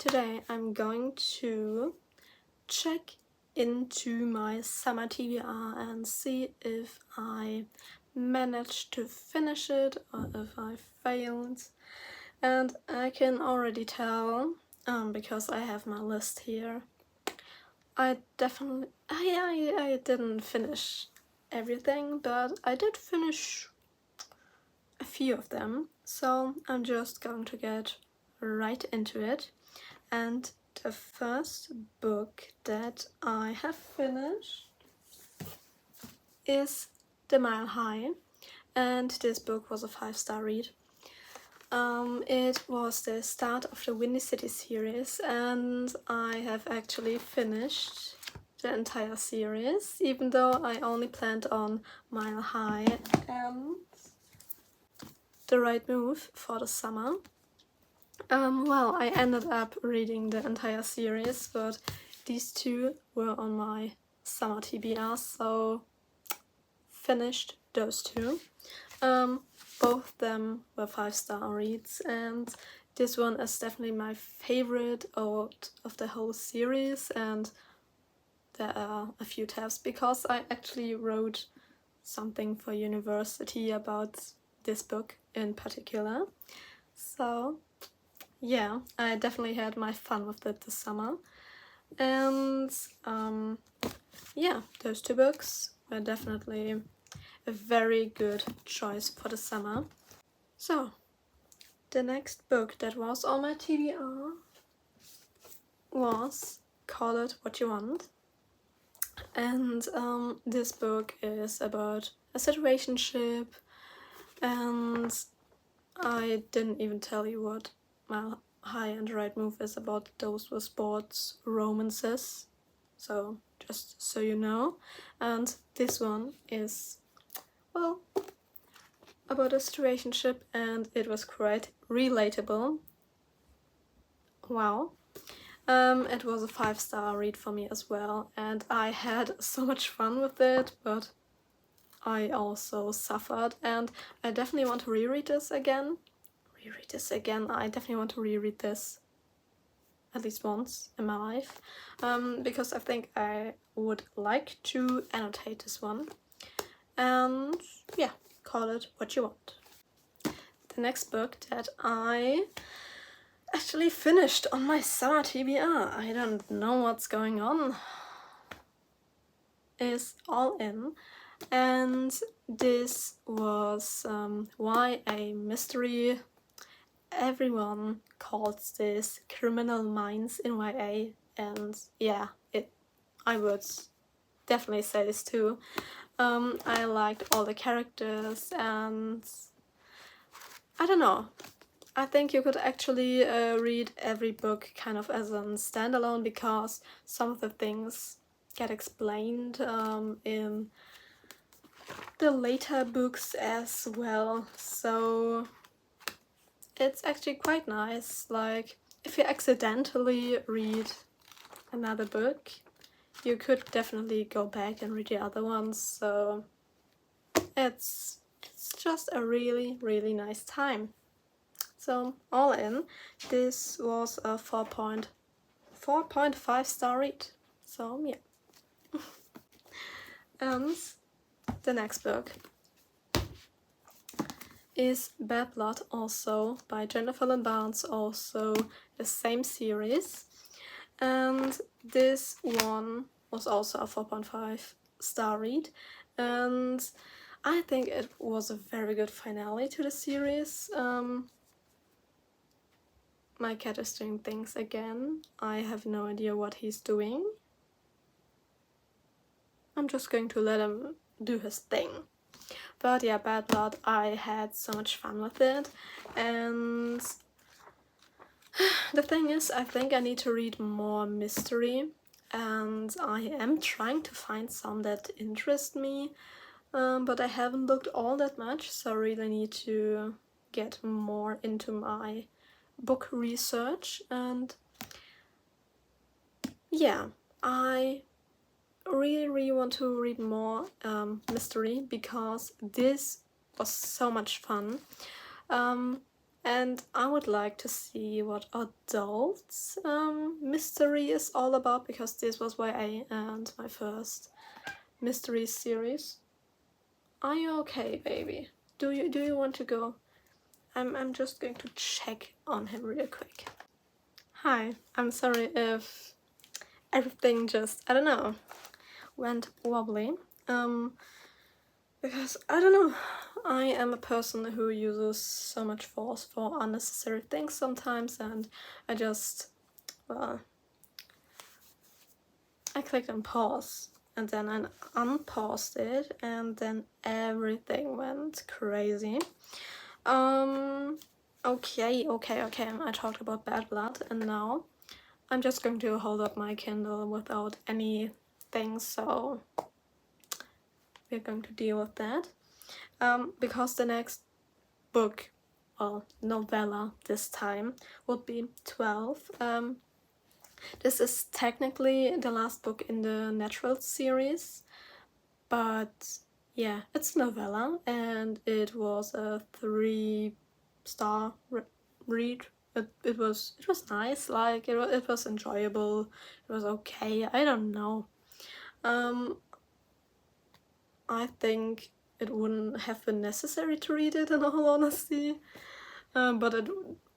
today I'm going to check into my summer TBR and see if I managed to finish it or if I failed. And I can already tell, because I have my list here, I didn't finish everything, but I did finish a few of them. So I'm just going to get right into it. And the first book that I have finished is The Mile High, and this book was a 5-star read. It was the start of the Windy City series, and I have actually finished the entire series, even though I only planned on Mile High and The Right Move for the summer. Well, I ended up reading the entire series, but these two were on my summer TBR, so finished those two. Both of them were 5-star reads, and this one is definitely my favorite out of the whole series, and there are a few tabs because I actually wrote something for university about this book in particular. So yeah, I definitely had my fun with it this summer. And yeah, those two books were definitely a very good choice for the summer. So, the next book that was on my TBR was Call It What You Want. And this book is about a situationship, and I didn't even tell you what Mile High and The Right Move is about. Those were sports romances, so just so you know. And this one is, well, about a situationship, and it was quite relatable. Wow. It was a 5-star read for me as well, and I had so much fun with it, but I also suffered, and I definitely want to reread this again. I definitely want to reread this at least once in my life, because I think I would like to annotate this one. And yeah, Call It What You Want. The next book that I actually finished on my summer TBR, I don't know what's going on, is All In. And this was YA mystery. Everyone calls this Criminal Minds in YA, and yeah, I would definitely say this too. I liked all the characters, and I don't know, I think you could actually read every book kind of as a standalone, because some of the things get explained in the later books as well. So it's actually quite nice. Like, if you accidentally read another book, you could definitely go back and read the other ones. So it's just a really, really nice time. So All In, this was a 4.5 star read. So yeah. And the next book is Bad Blood, also by Jennifer Lynn Barnes, also the same series. And this one was also a 4.5 star read, and I think it was a very good finale to the series. My cat is doing things again. I have no idea what he's doing. I'm just going to let him do his thing. But yeah, Bad Blood, I had so much fun with it, and the thing is, I think I need to read more mystery, and I am trying to find some that interest me, but I haven't looked all that much, so I really need to get more into my book research. And yeah, I really want to read more mystery, because this was so much fun. and I would like to see what adults mystery is all about, because this was YA and my first mystery series. Are you okay, baby? Do you want to go? I'm just going to check on him real quick. Hi, I'm sorry if everything just, I don't know, went wobbly. Because, I don't know, I am a person who uses so much force for unnecessary things sometimes, and I just, well, I clicked on pause, and then I unpaused it, and then everything went crazy. Okay, I talked about bad blood, and now I'm just going to hold up my Kindle without anything, so we're going to deal with that. Because the next book, well, novella this time, would be 12. This is technically the last book in the Natural series, but yeah, it's a novella, and it was a 3-star read. It was nice, like it was enjoyable, it was okay, I don't know. I think it wouldn't have been necessary to read it, in all honesty, but it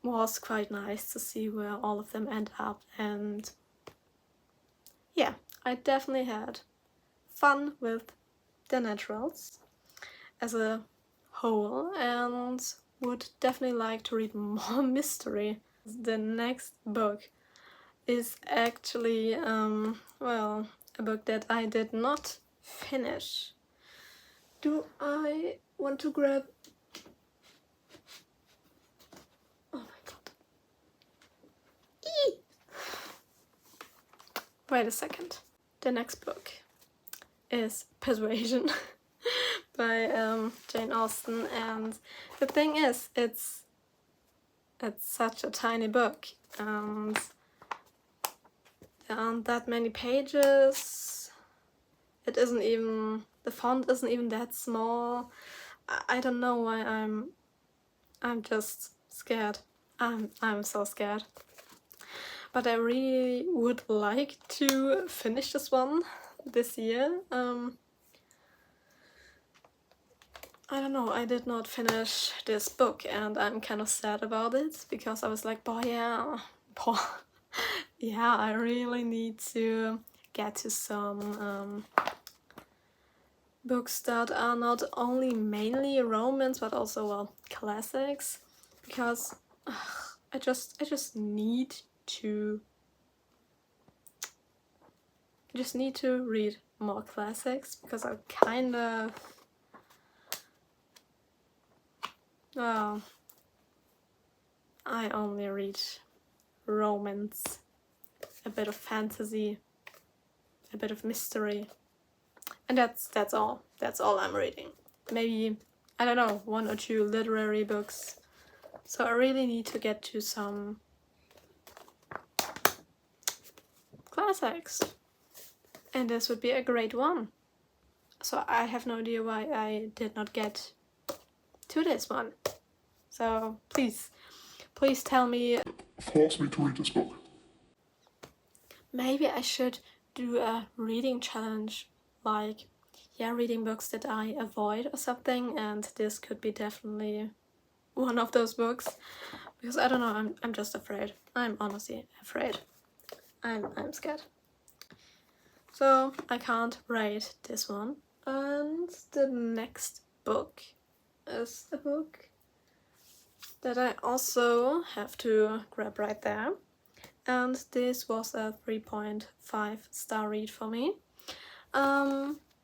was quite nice to see where all of them end up, and yeah, I definitely had fun with the Naturals as a whole, and would definitely like to read more mystery. The next book is actually, well, a book that I did not finish. Do I want to grab... Oh my god. Eee! Wait a second. The next book is Persuasion by Jane Austen, and the thing is, it's such a tiny book, and there aren't that many pages. It isn't even, the font isn't even that small. I don't know why I'm just scared. I'm so scared. But I really would like to finish this one this year. I don't know, I did not finish this book, and I'm kind of sad about it, because I was like, yeah, I really need to get to some books that are not only mainly romance, but also, well, classics, because I just need to read more classics, because I kind of, well, I only read romance, a bit of fantasy, a bit of mystery, and that's all I'm reading. Maybe, I don't know, 1 or 2 literary books. So I really need to get to some classics, and this would be a great one. So I have no idea why I did not get to this one. So please tell me. Force me to read this book. Maybe I should do a reading challenge, like, yeah, reading books that I avoid or something, and this could be definitely one of those books, because I don't know, I'm just afraid. I'm honestly afraid. I'm scared. So I can't rate this one. And the next book is a book that I also have to grab right there. And this was a 3.5-star read for me.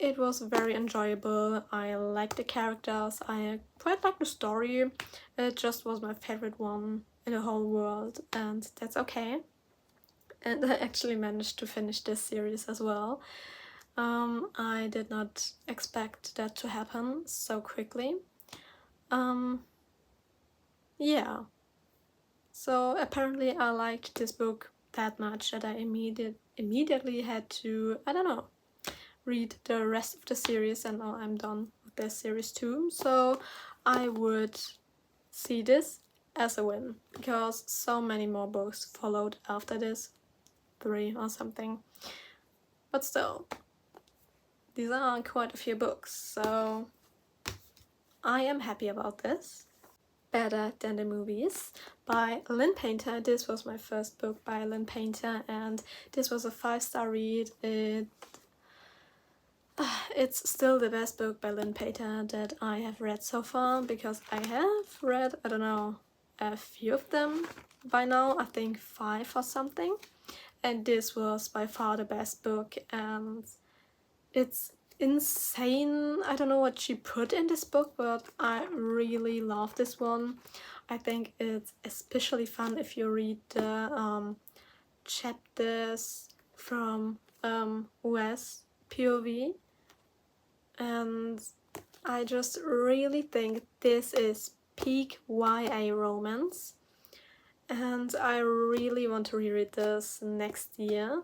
It was very enjoyable. I liked the characters. I quite liked the story. It just was my favorite one in the whole world, and that's okay. And I actually managed to finish this series as well. I did not expect that to happen so quickly. Yeah. So apparently I liked this book that much that I immediately had to, I don't know, read the rest of the series, and now I'm done with this series too. So I would see this as a win, because so many more books followed after this, 3 or something. But still, these are quite a few books, so I am happy about this. Better Than the Movies by Lynn Painter. This was my first book by Lynn Painter, and this was a 5-star read. It's still the best book by Lynn Painter that I have read so far, because I have read, I don't know, a few of them by now, I think 5 or something, and this was by far the best book, and it's insane. I don't know what she put in this book, but I really love this one. I think it's especially fun if you read the chapters from US POV, and I just really think this is peak YA romance, and I really want to reread this next year.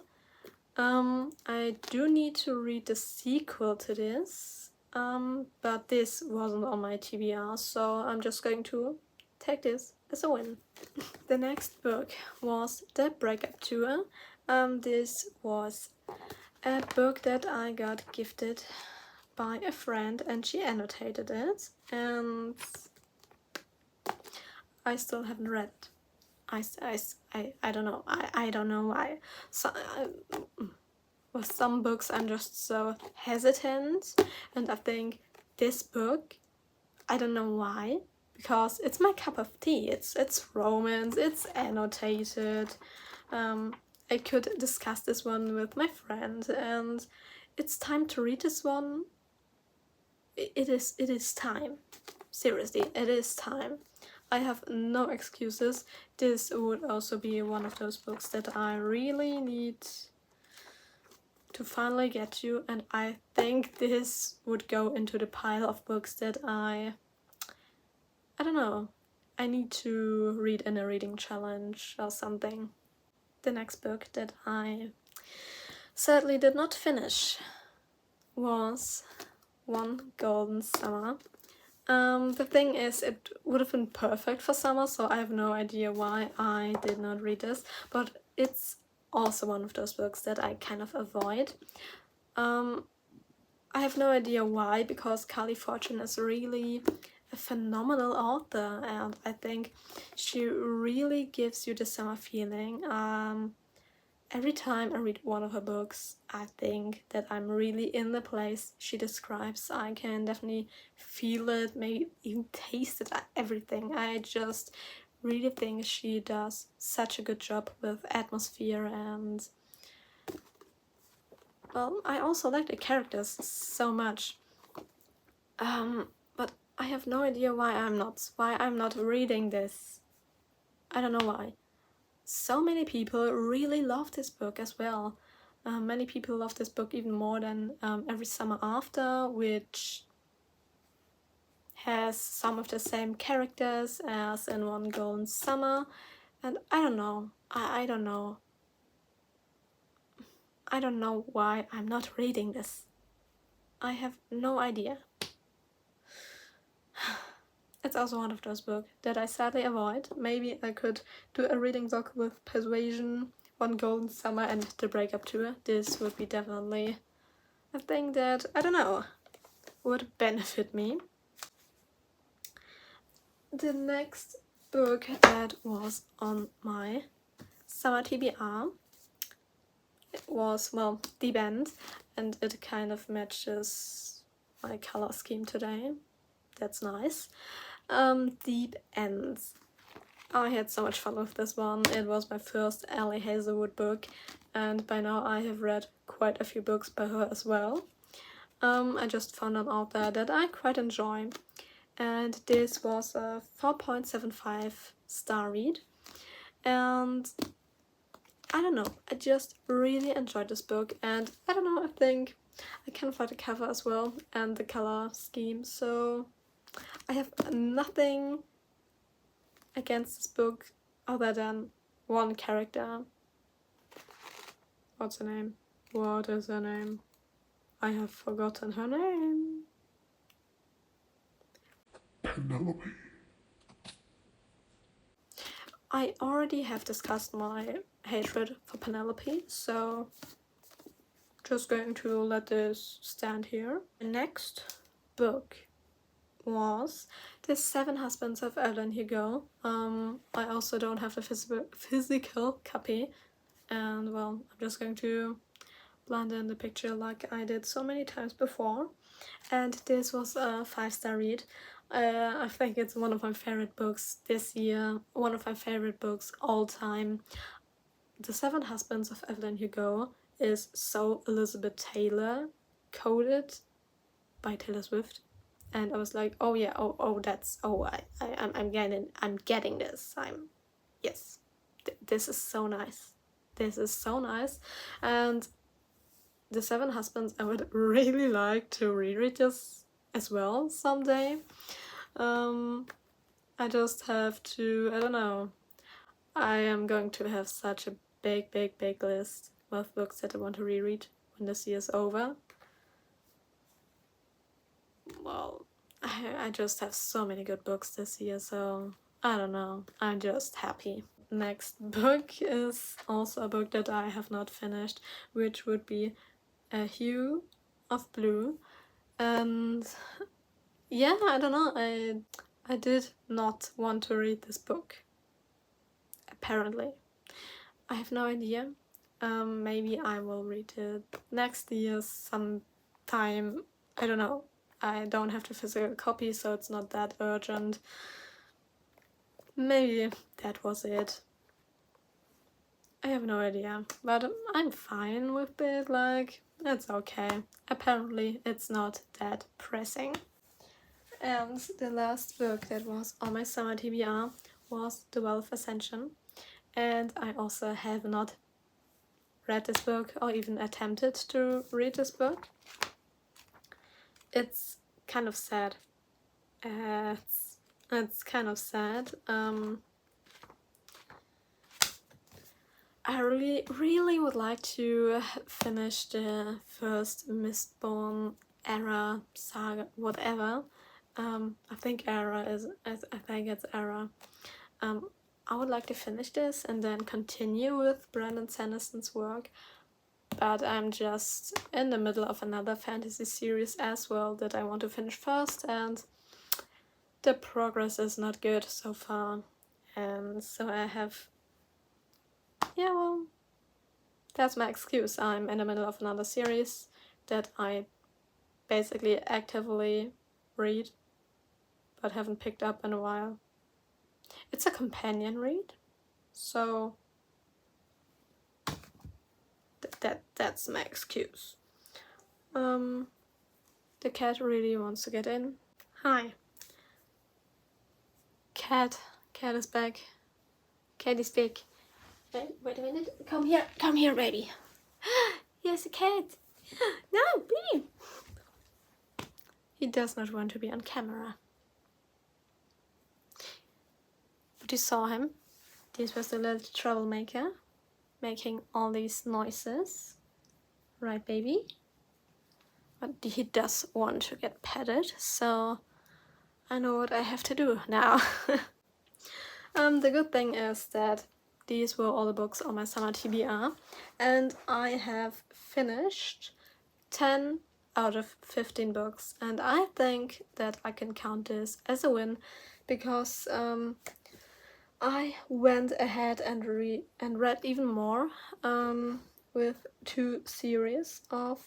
I do need to read the sequel to this, but this wasn't on my TBR, so I'm just going to take this as a win. The next book was The Breakup Tour. This was a book that I got gifted by a friend, and she annotated it, and I still haven't read it. I don't know. I don't know why. So, with some books I'm just so hesitant, and I think this book, I don't know why, because it's my cup of tea. It's romance, it's annotated. I could discuss this one with my friend, and it's time to read this one. It is time. Seriously, it is time. I have no excuses. This would also be one of those books that I really need to finally get to, and I think this would go into the pile of books that I don't know, I need to read in a reading challenge or something. The next book that I sadly did not finish was One Golden Summer. The thing is, it would have been perfect for summer, so I have no idea why I did not read this, but it's also one of those books that I kind of avoid. I have no idea why, because Carly Fortune is really a phenomenal author, and I think she really gives you the summer feeling. Every time I read one of her books, I think that I'm really in the place she describes. I can definitely feel it, maybe even taste it, everything. I just really think she does such a good job with atmosphere, and well, I also like the characters so much. But I have no idea why I'm not reading this. I don't know why. So many people really love this book as well. Many people love this book even more than Every Summer After, which has some of the same characters as in One Golden Summer. And I don't know. I don't know. I don't know why I'm not reading this. I have no idea. It's also one of those books that I sadly avoid. Maybe I could do a reading book with Persuasion, One Golden Summer, and The Breakup Tour. This would be definitely a thing that, I don't know, would benefit me. The next book that was on my summer TBR was, well, The Band, and it kind of matches my color scheme today. That's nice. Deep Ends. I had so much fun with this one. It was my first Ali Hazelwood book, and by now I have read quite a few books by her as well. I just found an author that I quite enjoy, and this was a 4.75 star read, and I don't know, I just really enjoyed this book, and I don't know, I think I kind of like the cover as well and the color scheme, so I have nothing against this book other than one character. What's her name? What is her name? I have forgotten her name. Penelope. I already have discussed my hatred for Penelope, so just going to let this stand here. The next book was The Seven Husbands of Evelyn Hugo. I also don't have the physical copy, and well, I'm just going to blend in the picture like I did so many times before. And this was a 5-star read. I think it's one of my favorite books this year, one of my favorite books all time. The Seven Husbands of Evelyn Hugo is so Elizabeth Taylor coded by Taylor Swift, and I was like, oh yeah, I'm getting this. Yes, this is so nice. This is so nice, and The Seven Husbands I would really like to reread this as well someday. I just have to, I don't know. I am going to have such a big list of books that I want to reread when this year's over. Well, I just have so many good books this year, so I don't know. I'm just happy. Next book is also a book that I have not finished, which would be A Hue of Blue. And yeah, I don't know. I did not want to read this book. Apparently. I have no idea. Maybe I will read it next year sometime. I don't know. I don't have the physical copy, so it's not that urgent. Maybe that was it. I have no idea, but I'm fine with it, like, it's okay. Apparently it's not that pressing. And the last book that was on my summer TBR was The Well of Ascension, and I also have not read this book or even attempted to read this book. It's kind of sad. It's kind of sad. I really would like to finish the first Mistborn era saga, whatever. I think it's era. I would like to finish this and then continue with Brandon Sanderson's work, but I'm just in the middle of another fantasy series as well that I want to finish first, and the progress is not good so far, and so I have, yeah, well, that's my excuse. I'm in the middle of another series that I basically actively read but haven't picked up in a while. It's a companion read, so that's my excuse. The cat really wants to get in. Hi. Cat is back. Cat is back. Wait a minute. Come here, baby. Yes, a cat. No, baby. He does not want to be on camera. But you saw him. This was the little troublemaker, making all these noises. Right, baby? But he does want to get petted, so I know what I have to do now. The good thing is that these were all the books on my summer TBR, and I have finished 10 out of 15 books, and I think that I can count this as a win, because I went ahead and read even more with 2 series of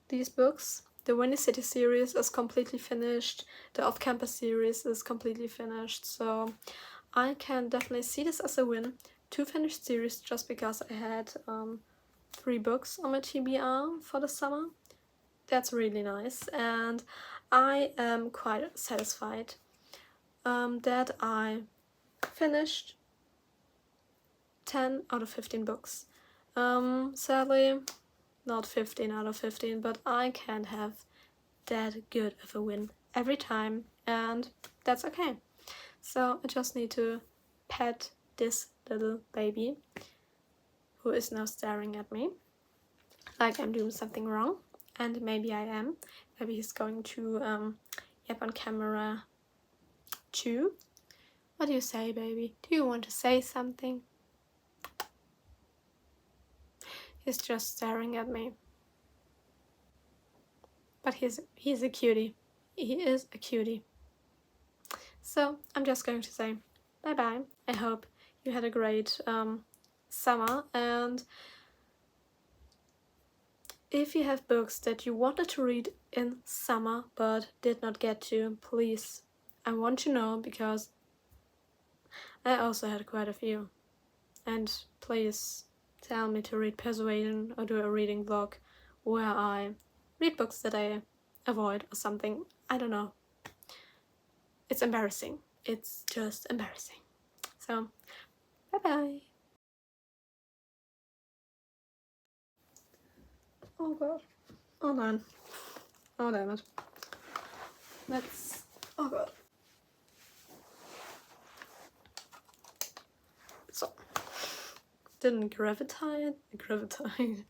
these books. The Windy City series is completely finished, the Off-Campus series is completely finished, so I can definitely see this as a win. 2 finished series just because I had 3 books on my TBR for the summer. That's really nice, and I am quite satisfied that I finished 10 out of 15 books. Sadly, not 15 out of 15, but I can't have that good of a win every time, and that's okay. So I just need to pet this little baby who is now staring at me like I'm doing something wrong, and maybe I am. Maybe he's going to yap on camera too. What do you say, baby? Do you want to say something? He's just staring at me. But he's a cutie. He is a cutie. So I'm just going to say bye-bye. I hope you had a great summer, and if you have books that you wanted to read in summer but did not get to, please, I want to know, because I also had quite a few. And please tell me to read Persuasion or do a reading vlog where I read books that I avoid or something. I don't know. It's embarrassing. It's just embarrassing. So, bye-bye. Oh god. Oh man. Oh damn it. Let's... Oh god. So... Didn't gravitate? Gravitate.